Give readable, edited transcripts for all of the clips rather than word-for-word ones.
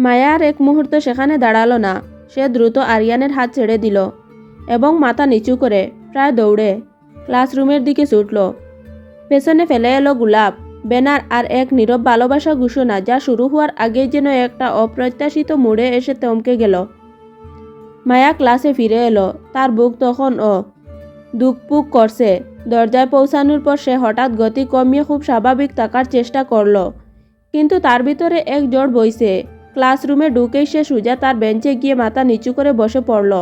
মায়া আর এক মুহূর্ত সেখানে দাঁড়ালো না। সে দ্রুত আরিয়ানের হাত ছেড়ে দিল এবং মাথা নিচু করে প্রায় দৌড়ে ক্লাসরুমের দিকে ছুটল। পেছনে ফেলে এলো গোলাপ, ব্যানার আর এক নীরব ভালোবাসা ঘোষণা যা শুরু হওয়ার আগেই যেন একটা অপ্রত্যাশিত মোড়ে এসে থমকে গেল। মায়া ক্লাসে ফিরে এলো। তার বুক তখন দুকপুক করছে। দরজায় পৌঁছানোর পর সে হঠাৎ গতি কমিয়ে খুব স্বাভাবিক থাকার চেষ্টা করল, কিন্তু তার ভিতরে এক জোর বইছে। ক্লাসরুমে ঢুকেই সে সোজা তার বেঞ্চে গিয়ে মাথা নিচু করে বসে পড়ল।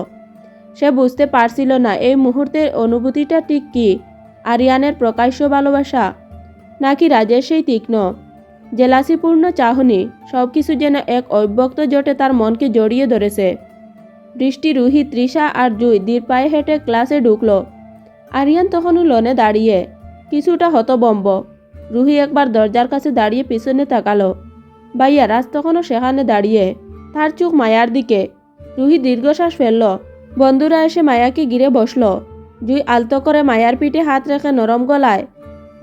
সে বুঝতে পারছিল না এই মুহূর্তের অনুভূতিটা ঠিক কী, আরিয়ানের প্রকাশ্য ভালোবাসা নাকি রাজের সেই তীক্ষ্ণ জেলাসিপূর্ণ চাহনি। সব কিছু যেন এক অব্যক্ত জোটে তার মনকে জড়িয়ে ধরেছে। বৃষ্টি, রুহি, তৃষা আর জুই ধীর পায়ে হেঁটে ক্লাসে ঢুকল। আরিয়ান তখনও লনে দাঁড়িয়ে, কিছুটা হতবম্ব। রুহি একবার দরজার কাছে দাঁড়িয়ে পিছনে তাকালো। ভাইয়া রাজ তখনও সেখানে দাঁড়িয়ে, তার চোখ মায়ার দিকে। রুহি দীর্ঘশ্বাস ফেলল। বন্ধুরা এসে মায়াকে ঘিরে বসল। জুই আলতো করে মায়ার পিঠে হাত রেখে নরম গলায়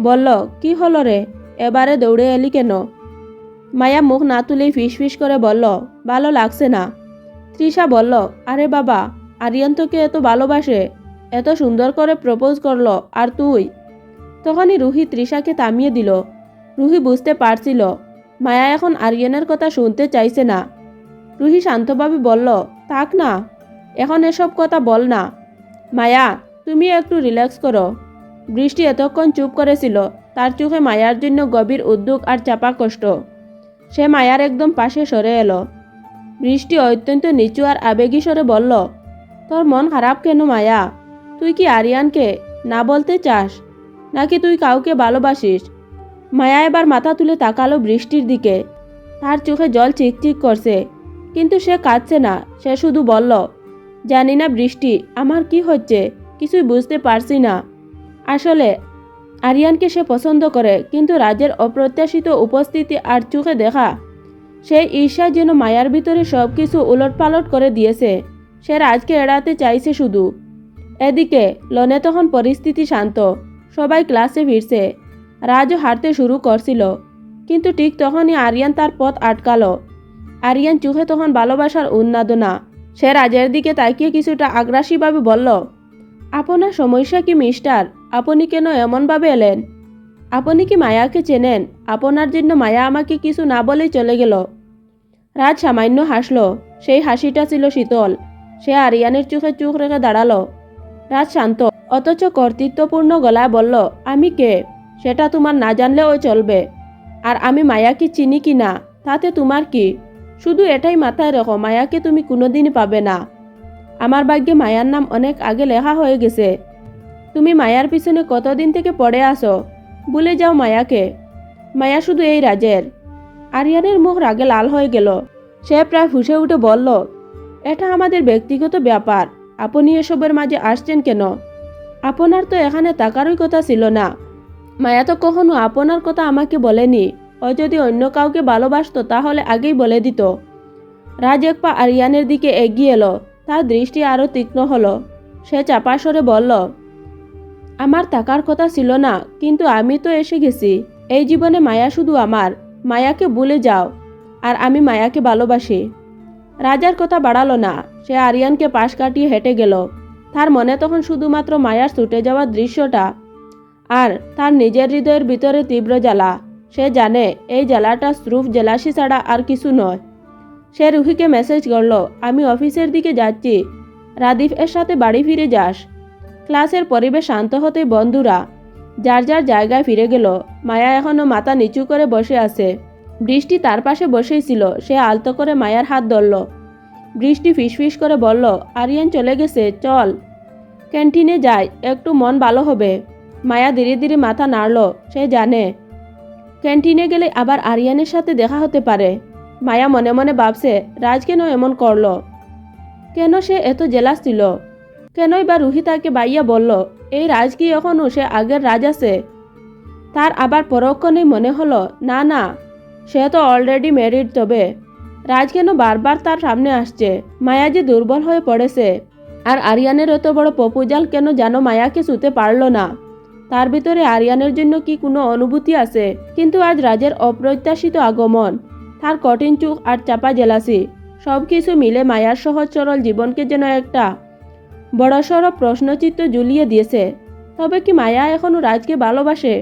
বলল, কি হলো রে, এবারে দৌড়ে এলি কেন? মায়া মুখ না তুলেই ফিস করে বলল, ভালো লাগছে না। তৃষা বলল, আরে বাবা, আরিয়ান তোকে এত ভালোবাসে, এত সুন্দর করে প্রপোজ করলো, আর তুই? তখনই রুহি তৃষাকে থামিয়ে দিল। রুহি বুঝতে পারছিল মায়া এখন আরিয়ানের কথা শুনতে চাইছে না। রুহি শান্তভাবে বলল, থাক না, এখন এসব কথা বল না। মায়া, তুমি একটু রিল্যাক্স করো। বৃষ্টি এতক্ষণ চুপ করেছিল। তার চোখে মায়ার জন্য গভীর উদ্বেগ আর চাপা কষ্ট। সে মায়ার একদম পাশে সরে এলো। বৃষ্টি অত্যন্ত নিচু আর আবেগী স্বরে বলল, তোর মন খারাপ কেন মায়া? তুই কি আরিয়ানকে না বলতে চাস, নাকি তুই কাউকে ভালোবাসিস? মায়া এবার মাথা তুলে তাকালো বৃষ্টির দিকে। তার চোখে জল চিকচিক করছে, কিন্তু সে কাঁদছে না। সে শুধু বলল, জানি না বৃষ্টি, আমার কি হচ্ছে কিছুই বুঝতে পারছি না। আসলে আরিয়ানকে সে পছন্দ করে, কিন্তু রাজের অপ্রত্যাশিত উপস্থিতি আর চোখে দেখা সেই ঈর্ষা যেন মায়ার ভিতরে সব কিছু উলটপালট করে দিয়েছে। সে রাজকে এড়াতে চাইছে শুধু। এদিকে লনে তখন পরিস্থিতি শান্ত। সবাই ক্লাসে ফিরছে। রাজও হাঁটতে শুরু করছিল, কিন্তু ঠিক তখনই আরিয়ান তার পথ আটকালো। আরিয়ান চোখে তখন ভালোবাসার উন্মাদনা। সে রাজের দিকে তাকিয়ে কিছুটা আগ্রাসীভাবে বলল, আপনার সমস্যা কি মিস্টার? আপনি কেন এমনভাবে এলেন? আপনি কি মায়াকে চেনেন? আপনার জন্য মায়া আমাকে কিছু না বলেই চলে গেল। রাজ সামান্য হাসল। সেই হাসিটা ছিল শীতল। সে আরিয়ানের চোখে চোখ রেখে দাঁড়ালো। রাজ শান্ত অথচ কর্তৃত্বপূর্ণ গলায় বলল, আমি কে সেটা তোমার না জানলেও চলবে। আর আমি মায়াকে চিনি কি না তাতে তোমার কি? শুধু এটাই মাথায় রেখো, মায়াকে তুমি কোনোদিনই পাবে না। আমার ভাগ্যে মায়ার নাম অনেক আগে লেখা হয়ে গেছে। তুমি মায়ার পিছনে কতদিন থেকে পড়ে আসো, ভুলে যাও মায়াকে। মায়া শুধু এই রাজের। আরিয়ানের মুখ রাগে লাল হয়ে গেল। সে প্রায় ফুঁসে উঠে বলল, এটা আমাদের ব্যক্তিগত ব্যাপার, আপনি এসবের মাঝে আসছেন কেন? আপনার তো এখানে থাকারই কথা ছিল না। মায়া তো কখনো আপনার কথা আমাকে বলেনি। ও যদি অন্য কাউকে ভালোবাসতো তাহলে আগেই বলে দিত। রাজ এক পা আরিয়ানের দিকে এগিয়ে এলো। তার দৃষ্টি আরও তীক্ষ্ণ হলো। সে চাপা স্বরে বলল, আমার থাকার কথা ছিল না, কিন্তু আমি তো এসে গেছি। এই জীবনে মায়া শুধু আমার। মায়াকে ভুলে যাও, আর আমি মায়াকে ভালোবাসি। রাজার কথা বাড়ালো না। সে আরিয়ানকে পাশ কাটিয়ে হেঁটে গেল। তার মনে তখন শুধুমাত্র মায়ার ছুটে যাওয়ার দৃশ্যটা, আর তার নিজের হৃদয়ের ভিতরে তীব্র জ্বালা। সে জানে এই জ্বালাটা স্রুফ জেলাসি ছাড়া আর কিছু নয়। সে রুহিকে মেসেজ করল, আমি অফিসের দিকে যাচ্ছি, রাদিফ এর সাথে বাড়ি ফিরে যাস। ক্লাসের পরিবেশ শান্ত হতেই বন্ধুরা যার যার জায়গায় ফিরে গেল। মায়া এখনো মাথা নিচু করে বসে আছে। বৃষ্টি তার পাশে বসেই ছিল। সে আলতো করে মায়ার হাত ধরল। বৃষ্টি ফিসফিস করে বলল, আরিয়ান চলে গেছে, চল ক্যান্টিনে যাই, একটু মন ভালো হবে। মায়া ধীরে ধীরে মাথা নাড়ল। সে জানে ক্যান্টিনে গেলে আবার আরিয়ানের সাথে দেখা হতে পারে। মায়া মনে মনে ভাবছে, রাজ কেন এমন করলো? কেন সে এত জেলাস ছিল? কেনই বা রুহি তাকে বাইয়া বলল? এই রাজ কি এখনও সে আগের রাজ আছে? তার আবার পরক্ষণেই মনে হলো, না না, সে তো অলরেডি ম্যারিড। তবে রাজ কেন বারবার তার সামনে আসছে? মায়া যে দুর্বল হয়ে পড়েছে। আর আরিয়ানের এত বড় প্রপোজাল কেন যেন মায়াকে ছুঁতে পারল না। তার ভিতরে আরিয়ানের জন্য কি কোনো অনুভূতি আছে? কিন্তু আজ রাজের অপ্রত্যাশিত আগমন তার কঠিন চোখ আর চাপা জেলাসি সব কিছু মিলে মায়ার সহজ সরল জীবনকে যেন একটা বড়সড় প্রশ্নচিত্র ঝুলিয়ে দিয়েছে। তবে কি মায়া এখনও রাজকে ভালোবাসে?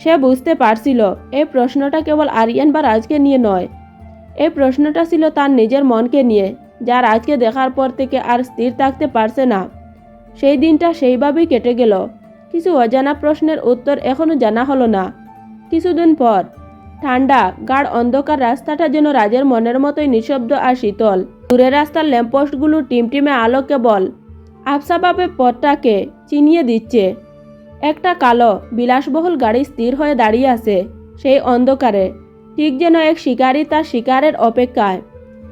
সে বুঝতে পারছিল এই প্রশ্নটা কেবল আরিয়ান বা রাজকে নিয়ে নয়, এই প্রশ্নটা ছিল তার নিজের মনকে নিয়ে, যা রাজকে দেখার পর থেকে আর স্থির থাকতে পারছে না। সেই দিনটা সেইভাবেই কেটে গেল। কিছু অজানা প্রশ্নের উত্তর এখনও জানা হলো না। কিছুদিন পর ঠান্ডা গাঢ় অন্ধকার রাস্তাটা যেন রাজের মনের মতোই নিঃশব্দ আর শীতল। দূরের রাস্তার ল্যাম্পপোস্টগুলো টিমটিমে আলো কেবল আবছাভাবে পথটাকে চিনিয়ে দিচ্ছে। একটা কালো বিলাসবহুল গাড়ি স্থির হয়ে দাঁড়িয়ে আছে সেই অন্ধকারে, ঠিক যেন এক শিকারী তার শিকারের অপেক্ষায়।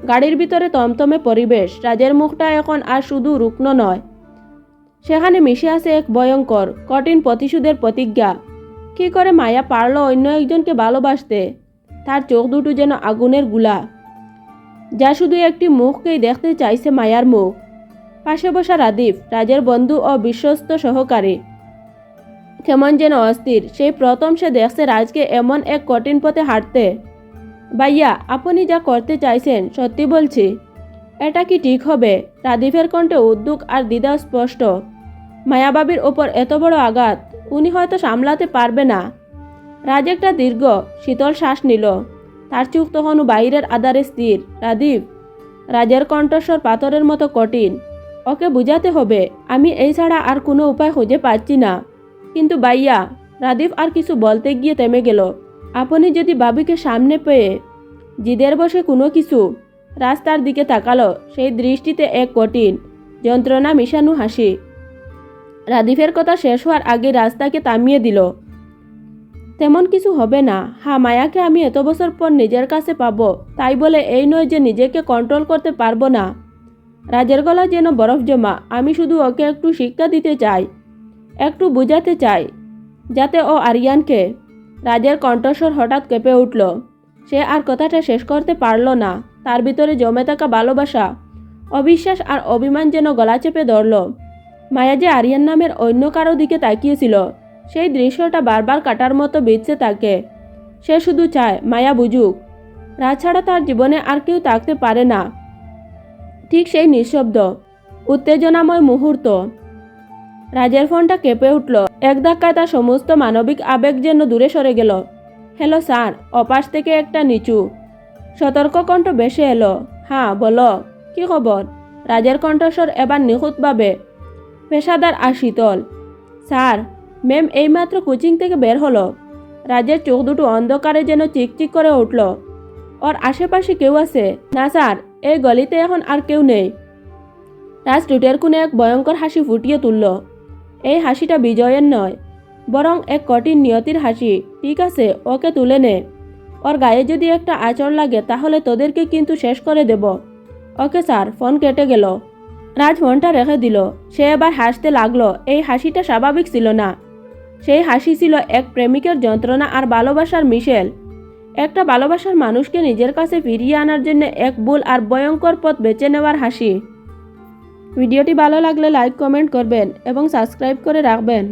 গাড়ির ভিতরে তমতমে পরিবেশ। রাজের মুখটা এখন আর শুধু রুগ্ন নয়, সেখানে মিশে আছে এক ভয়ঙ্কর কঠিন প্রতিশোধের প্রতিজ্ঞা। কী করে মায়া পারল অন্য একজনকে ভালোবাসতে? তার চোখ দুটো যেন আগুনের গুলা, যা শুধু একটি মুখকেই দেখতে চাইছে, মায়ার মুখ। পাশে বসা রাদীপ, রাজের বন্ধু ও বিশ্বস্ত সহকারী, কেমন যেন অস্থির। সেই প্রথম সে দেখছে রাজকে এমন এক কঠিন পথে হাঁটতে। ভাইয়া, আপনি যা করতে চাইছেন, সত্যি বলছি, এটা কি ঠিক হবে? রাদীপের কণ্ঠে উদ্বেগ আর দ্বিধা স্পষ্ট। মায়াবাবীর ওপর এত বড় আঘাত উনি হয়তো সামলাতে পারবে না। রাজ একটা দীর্ঘ শীতল শ্বাস নিল। তার চোখ তখনও বাইরের আধারে স্থির। রাদীপ, রাজের কণ্ঠস্বর পাথরের মতো কঠিন। ওকে বুঝাতে হবে আমি এই ছাড়া আর কোনো উপায় খুঁজে পাচ্ছি না। কিন্তু ভাইয়া, রাদীপ আর কিছু বলতে গিয়ে থেমে গেল। আপনি যদি ভাবিকে সামনে পেয়ে জিদের বসে কোনো কিছু। রাস্তার দিকে তাকালো। সেই দৃষ্টিতে এক কঠিন যন্ত্রণা মিশানো হাসি। রাদীপের কথা শেষ হওয়ার আগে রাস্তাকে থামিয়ে দিল। তেমন কিছু হবে না। হ্যাঁ, মায়াকে আমি এত বছর পর নিজের কাছে পাবো, তাই বলে এই নয় যে নিজেকে কন্ট্রোল করতে পারবো না। রাজের গলা যেন বরফ জমা। আমি শুধু ওকে একটু শিক্ষা দিতে চাই, একটু বুঝাতে চাই, যাতে ও আরিয়ানকে। রাজের কণ্ঠস্বর হঠাৎ কেঁপে উঠল। সে আর কথাটা শেষ করতে পারল না। তার ভিতরে জমে থাকা ভালোবাসা, অবিশ্বাস আর অভিমান যেন গলা চেপে ধরল। মায়া যে আরিয়ান নামের অন্য কারো দিকে তাকিয়েছিল, সেই দৃশ্যটা বারবার কাটার মতো বিঁধছে তাকে। সে শুধু চায় মায়া বুঝুক, রাজ ছাড়া তার জীবনে আর কেউ থাকতে পারে না। ঠিক সেই নিঃশব্দ উত্তেজনাময় মুহূর্ত। রাজের ফোনটা কেঁপে উঠল। এক ধাক্কায় তার সমস্ত মানবিক আবেগ যেন দূরে সরে গেল। Hello sir. অপাশ থেকে একটা নিচু সতর্ক কণ্ঠ ভেসে এলো। হ্যাঁ বলো, কি খবর? রাজের কণ্ঠস্বর এবার নিখুঁতভাবে পেশাদার আর শীতল। স্যার, ম্যাম এইমাত্র কোচিং থেকে বের হলো। রাজের চোখ দুটো অন্ধকারে যেন চিকচিক করে উঠল। ওর আশেপাশে কেউ আছে? না স্যার, এই গলিতে এখন আর কেউ নেই। রাজ টুটের কোণে এক ভয়ঙ্কর হাসি ফুটিয়ে তুলল। এই হাসিটা বিজয়ের নয়, বরং এক কঠিন নিয়তির হাসি। ঠিক আছে, ওকে তুলে নে। ওর গায়ে যদি একটা আঁচড় লাগে তাহলে তোদেরকে কিন্তু শেষ করে দেব। Okay sir. ফোন কেটে গেল। রাজ ফোনটা রেখে দিল। সে এবার হাসতে লাগলো। এই হাসিটা স্বাভাবিক ছিল না। সেই হাসি ছিল এক প্রেমিকের যন্ত্রণা আর ভালোবাসার মিশেল। একটা ভালোবাসার মানুষকে নিজের কাছে ফিরিয়ে আনার জন্য এক ভুল আর ভয়ঙ্কর পথ বেছে নেওয়ার হাসি। ভিডিওটি ভালো লাগলে লাইক কমেন্ট করবেন এবং সাবস্ক্রাইব করে রাখবেন।